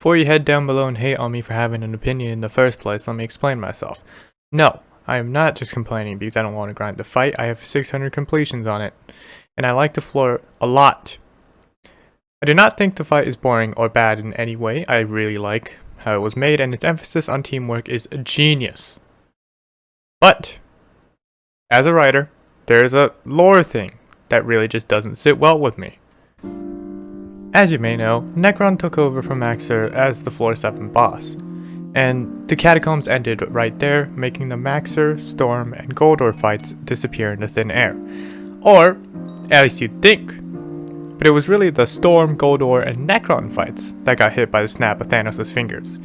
Before you head down below and hate on me for having an opinion in the first place, let me explain myself. No, I am not just complaining because I don't want to grind the fight. I have 600 completions on it, and I like the floor a lot. I do not think the fight is boring or bad in any way. I really like how it was made, and its emphasis on teamwork is genius. But, as a writer, there is a lore thing that really just doesn't sit well with me. As you may know, Necron took over from Maxer as the Floor 7 boss, and the Catacombs ended right there, making the Maxer, Storm, and Goldor fights disappear into thin air. Or, at least you'd think. But it was really the Storm, Goldor, and Necron fights that got hit by the snap of Thanos' fingers.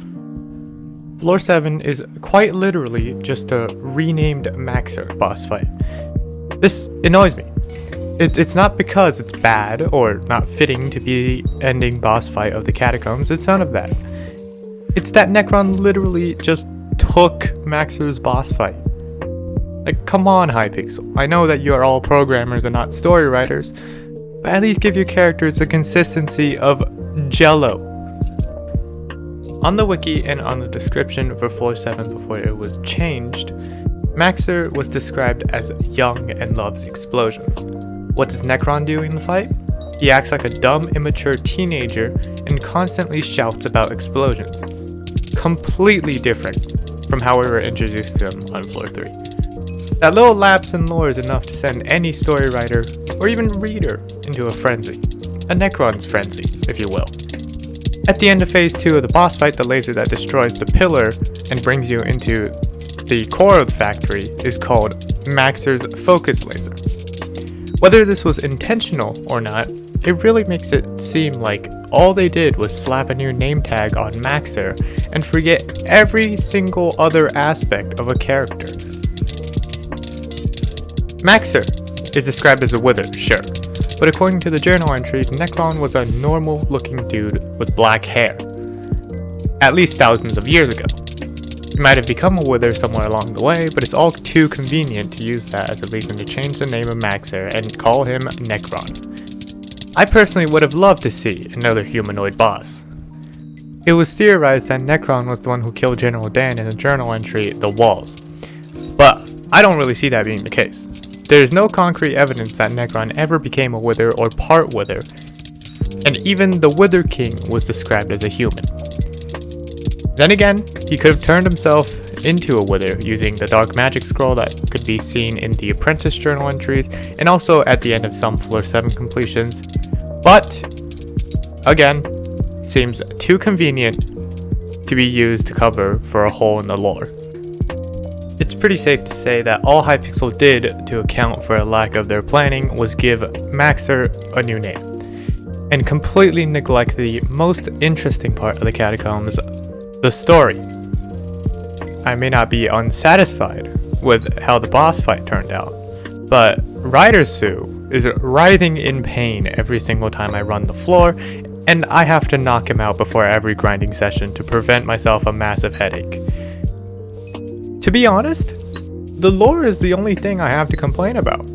Floor 7 is quite literally just a renamed Maxer boss fight. This annoys me. It's not because it's bad or not fitting to be the ending boss fight of the Catacombs, it's none of that. It's that Necron literally just took Maxer's boss fight. Like, come on, Hypixel. I know that you are all programmers and not story writers, but at least give your characters the consistency of Jello. On the wiki and on the description for Floor 7 before it was changed, Maxer was described as young and loves explosions. What does Necron do in the fight? He acts like a dumb, immature teenager and constantly shouts about explosions. Completely different from how we were introduced to him on Floor 3. That little lapse in lore is enough to send any story writer, or even reader, into a frenzy. A Necron's frenzy, if you will. At the end of Phase 2 of the boss fight, the laser that destroys the pillar and brings you into the core of the factory is called Maxer's focus laser. Whether this was intentional or not, it really makes it seem like all they did was slap a new name tag on Maxer and forget every single other aspect of a character. Maxer is described as a wither, sure, but according to the journal entries, Necron was a normal looking dude with black hair. At least thousands of years ago. He might have become a wither somewhere along the way, but it's all too convenient to use that as a reason to change the name of Maxer and call him Necron. I personally would have loved to see another humanoid boss. It was theorized that Necron was the one who killed General Dan in the journal entry, The Walls. But I don't really see that being the case. There is no concrete evidence that Necron ever became a wither or part wither, and even the Wither King was described as a human. Then again, he could have turned himself into a wither using the dark magic scroll that could be seen in the Apprentice journal entries and also at the end of some Floor 7 completions, but, again, seems too convenient to be used to cover for a hole in the lore. It's pretty safe to say that all Hypixel did to account for a lack of their planning was give Maxer a new name, and completely neglect the most interesting part of the Catacombs, the story. I may not be unsatisfied with how the boss fight turned out, but Ryder Sue is writhing in pain every single time I run the floor, and I have to knock him out before every grinding session to prevent myself a massive headache. To be honest, the lore is the only thing I have to complain about.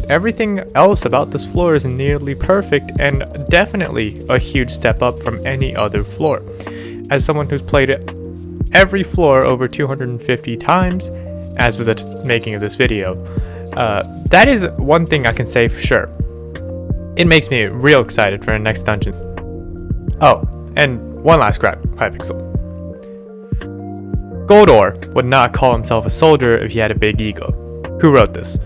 Everything else about this floor is nearly perfect and definitely a huge step up from any other floor. As someone who's played every floor over 250 times as of the making of this video, that is one thing I can say for sure. It makes me real excited for the next dungeon. Oh, and one last gripe, Hypixel. Goldor would not call himself a soldier if he had a big ego. Who wrote this?